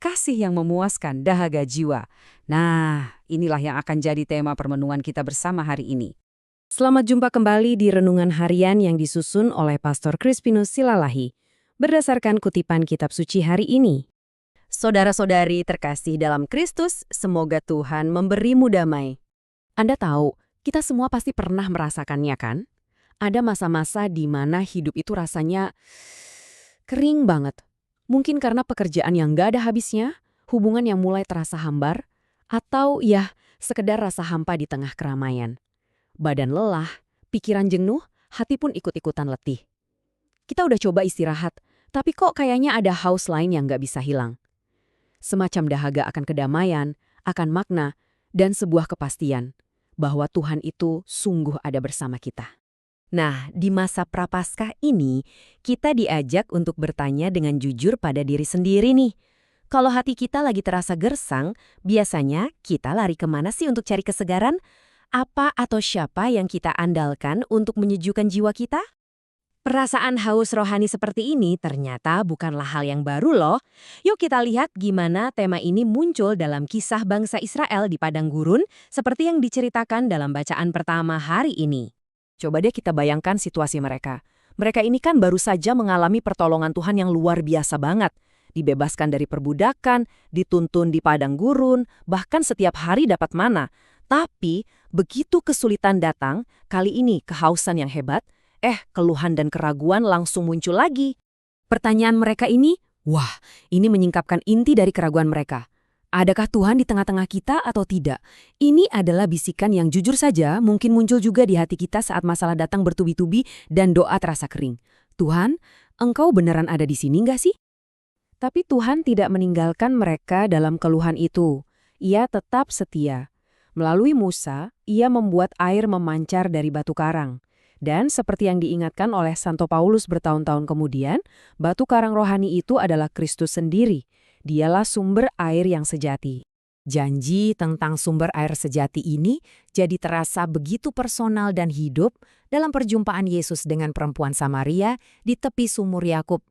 kasih yang memuaskan dahaga jiwa. Nah, inilah yang akan jadi tema permenungan kita bersama hari ini. Selamat jumpa kembali di Renungan Harian yang disusun oleh Pastor Crispinus Silalahi, berdasarkan kutipan Kitab Suci hari ini. Saudara-saudari terkasih dalam Kristus, semoga Tuhan memberimu damai. Anda tahu, kita semua pasti pernah merasakannya kan? Ada masa-masa di mana hidup itu rasanya kering banget. Mungkin karena pekerjaan yang gak ada habisnya, hubungan yang mulai terasa hambar, atau sekedar rasa hampa di tengah keramaian. Badan lelah, pikiran jenuh, hati pun ikut-ikutan letih. Kita udah coba istirahat, tapi kok kayaknya ada haus lain yang gak bisa hilang. Semacam dahaga akan kedamaian, akan makna, dan sebuah kepastian bahwa Tuhan itu sungguh ada bersama kita. Nah, di masa Prapaskah ini, kita diajak untuk bertanya dengan jujur pada diri sendiri nih. Kalau hati kita lagi terasa gersang, biasanya kita lari kemana sih untuk cari kesegaran? Apa atau siapa yang kita andalkan untuk menyejukkan jiwa kita? Perasaan haus rohani seperti ini ternyata bukanlah hal yang baru loh. Yuk kita lihat gimana tema ini muncul dalam kisah bangsa Israel di padang gurun seperti yang diceritakan dalam bacaan pertama hari ini. Coba deh kita bayangkan situasi mereka. Mereka ini kan baru saja mengalami pertolongan Tuhan yang luar biasa banget. Dibebaskan dari perbudakan, dituntun di padang gurun, bahkan setiap hari dapat mana. Tapi, begitu kesulitan datang, kali ini kehausan yang hebat, keluhan dan keraguan langsung muncul lagi. Pertanyaan mereka ini, ini menyingkapkan inti dari keraguan mereka. Adakah Tuhan di tengah-tengah kita atau tidak? Ini adalah bisikan yang jujur saja mungkin muncul juga di hati kita saat masalah datang bertubi-tubi dan doa terasa kering. Tuhan, Engkau beneran ada di sini nggak sih? Tapi Tuhan tidak meninggalkan mereka dalam keluhan itu. Ia tetap setia. Melalui Musa, ia membuat air memancar dari batu karang. Dan seperti yang diingatkan oleh Santo Paulus bertahun-tahun kemudian, batu karang rohani itu adalah Kristus sendiri. Dialah sumber air yang sejati. Janji tentang sumber air sejati ini jadi terasa begitu personal dan hidup dalam perjumpaan Yesus dengan perempuan Samaria di tepi sumur Yakub.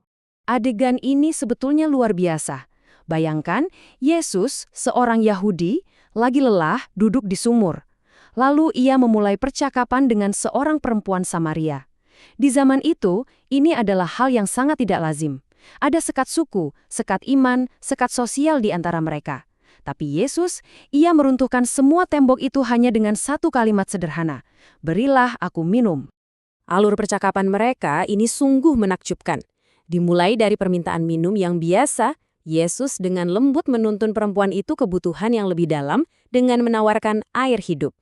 Adegan ini sebetulnya luar biasa. Bayangkan, Yesus, seorang Yahudi, lagi lelah duduk di sumur. Lalu ia memulai percakapan dengan seorang perempuan Samaria. Di zaman itu, ini adalah hal yang sangat tidak lazim. Ada sekat suku, sekat iman, sekat sosial di antara mereka. Tapi Yesus, ia meruntuhkan semua tembok itu hanya dengan satu kalimat sederhana. Berilah aku minum. Alur percakapan mereka ini sungguh menakjubkan. Dimulai dari permintaan minum yang biasa, Yesus dengan lembut menuntun perempuan itu kebutuhan yang lebih dalam dengan menawarkan air hidup.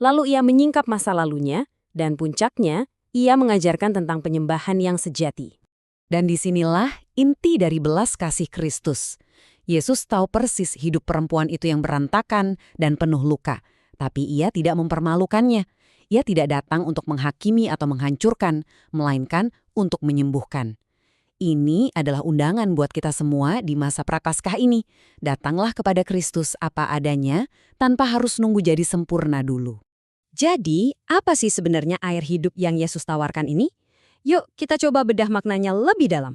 Lalu ia menyingkap masa lalunya, dan puncaknya, ia mengajarkan tentang penyembahan yang sejati. Dan disinilah inti dari belas kasih Kristus. Yesus tahu persis hidup perempuan itu yang berantakan dan penuh luka, tapi ia tidak mempermalukannya. Ia tidak datang untuk menghakimi atau menghancurkan, melainkan untuk menyembuhkan. Ini adalah undangan buat kita semua di masa Prapaskah ini. Datanglah kepada Kristus apa adanya, tanpa harus nunggu jadi sempurna dulu. Jadi, apa sih sebenarnya air hidup yang Yesus tawarkan ini? Yuk, kita coba bedah maknanya lebih dalam.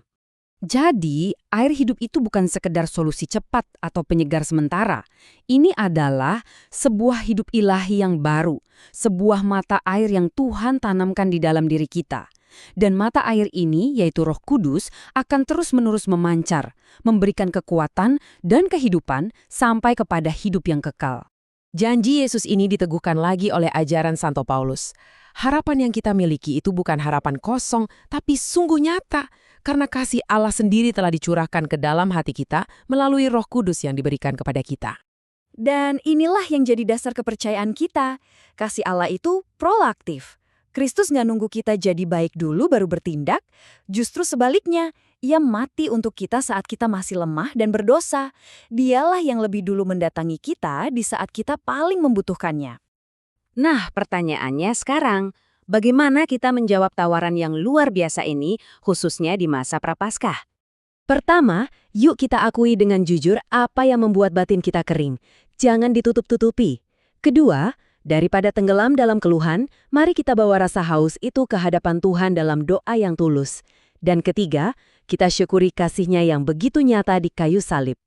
Jadi, air hidup itu bukan sekedar solusi cepat atau penyegar sementara. Ini adalah sebuah hidup ilahi yang baru, sebuah mata air yang Tuhan tanamkan di dalam diri kita. Dan mata air ini, yaitu Roh Kudus, akan terus-menerus memancar, memberikan kekuatan dan kehidupan sampai kepada hidup yang kekal. Janji Yesus ini diteguhkan lagi oleh ajaran Santo Paulus. Harapan yang kita miliki itu bukan harapan kosong, tapi sungguh nyata, karena kasih Allah sendiri telah dicurahkan ke dalam hati kita melalui Roh Kudus yang diberikan kepada kita. Dan inilah yang jadi dasar kepercayaan kita. Kasih Allah itu proaktif. Kristus nggak nunggu kita jadi baik dulu baru bertindak, justru sebaliknya, Ia mati untuk kita saat kita masih lemah dan berdosa. Dialah yang lebih dulu mendatangi kita di saat kita paling membutuhkannya. Nah, pertanyaannya sekarang, bagaimana kita menjawab tawaran yang luar biasa ini, khususnya di masa Prapaskah? Pertama, yuk kita akui dengan jujur apa yang membuat batin kita kering. Jangan ditutup-tutupi. Kedua, daripada tenggelam dalam keluhan, mari kita bawa rasa haus itu ke hadapan Tuhan dalam doa yang tulus. Dan ketiga, kita syukuri kasih-Nya yang begitu nyata di kayu salib.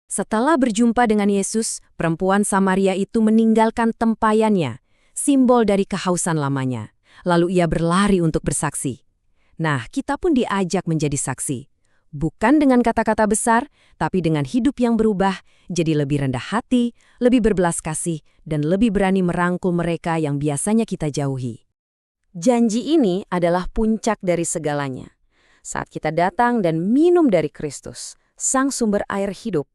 Setelah berjumpa dengan Yesus, perempuan Samaria itu meninggalkan tempayannya, simbol dari kehausan lamanya. Lalu ia berlari untuk bersaksi. Nah, kita pun diajak menjadi saksi. Bukan dengan kata-kata besar, tapi dengan hidup yang berubah, jadi lebih rendah hati, lebih berbelas kasih, dan lebih berani merangkul mereka yang biasanya kita jauhi. Janji ini adalah puncak dari segalanya. Saat kita datang dan minum dari Kristus, Sang Sumber air hidup,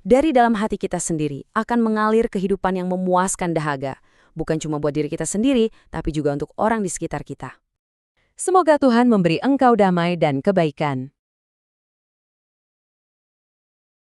dari dalam hati kita sendiri akan mengalir kehidupan yang memuaskan dahaga, bukan cuma buat diri kita sendiri, tapi juga untuk orang di sekitar kita. Semoga Tuhan memberi engkau damai dan kebaikan.